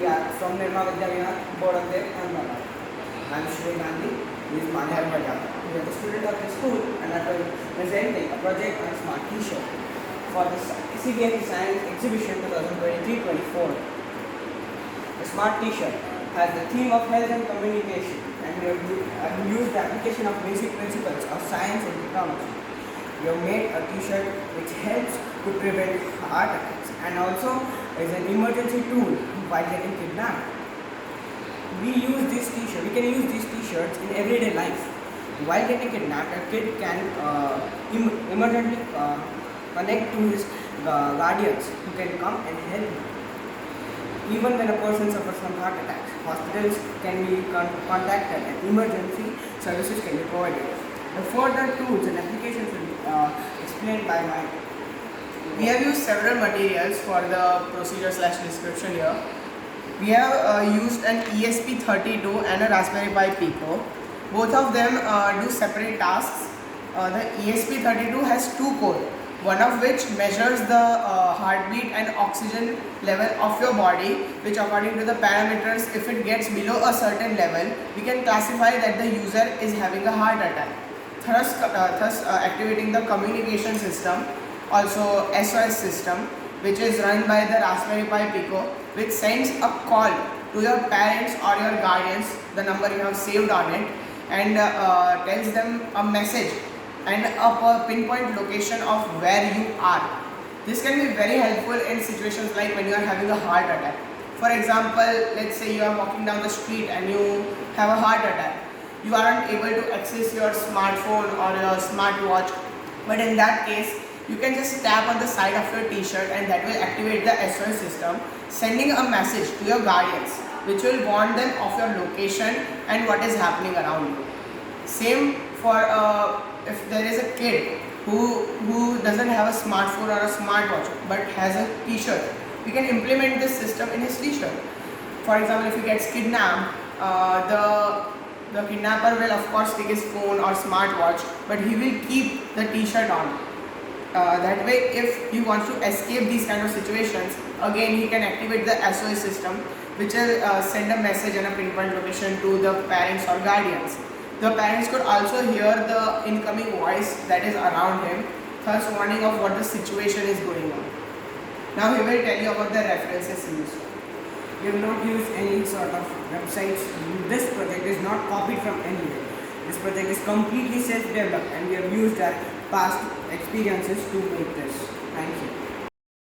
We are from Nirma Vidya Vihar, Bodhakde, Ahmedabad. I am Shri Gandhi. This is Mani Harmadya. We are the student of the school and are presenting a project on smart T-shirt for the CBSE Science Exhibition 2023-24. The smart T-shirt has the theme of health and communication, and we have used the application of basic principles of science and technology. We have made a T-shirt which helps to prevent heart attacks and also is an emergency tool while getting kidnapped. We can use these T-shirts in everyday life. While getting kidnapped, a kid can emergently connect to his guardians who can come and help him. Even when a person suffers from heart attacks, hospitals can be contacted and emergency services can be provided. The further tools and applications will be explained by my. We have used several materials for the procedure/description here. We have used an ESP32 and a Raspberry Pi Pico. Both of them do separate tasks. The ESP32 has two cores, one of which measures the heartbeat and oxygen level of your body, which according to the parameters, if it gets below a certain level, we can classify that the user is having a heart attack. Thus activating the communication system, also SOS system, which is run by the Raspberry Pi Pico, which sends a call to your parents or your guardians, the number you have saved on it, and tells them a message and a pinpoint location of where you are. This can be very helpful in situations like when you are having a heart attack. For example, let's say you are walking down the street and you have a heart attack. You aren't able to access your smartphone or your smartwatch, but in that case, you can just tap on the side of your T-shirt and that will activate the SOS system, sending a message to your guardians, which will warn them of your location and what is happening around you. Same for if there is a kid who doesn't have a smartphone or a smartwatch but has a T-shirt, we can implement this system in his T-shirt. For example, if he gets kidnapped, the kidnapper will of course take his phone or smartwatch, but he will keep the T-shirt on. That way, if he wants to escape these kind of situations, again he can activate the SOS system, which will send a message and a pinpoint location to the parents or guardians. The parents could also hear the incoming voice that is around him, thus warning of what the situation is going on. Now he will tell you about the references used. We have not used any sort of websites. This project is not copied from anywhere. This project is completely self-developed and we have used our past experiences to make this. Thank you.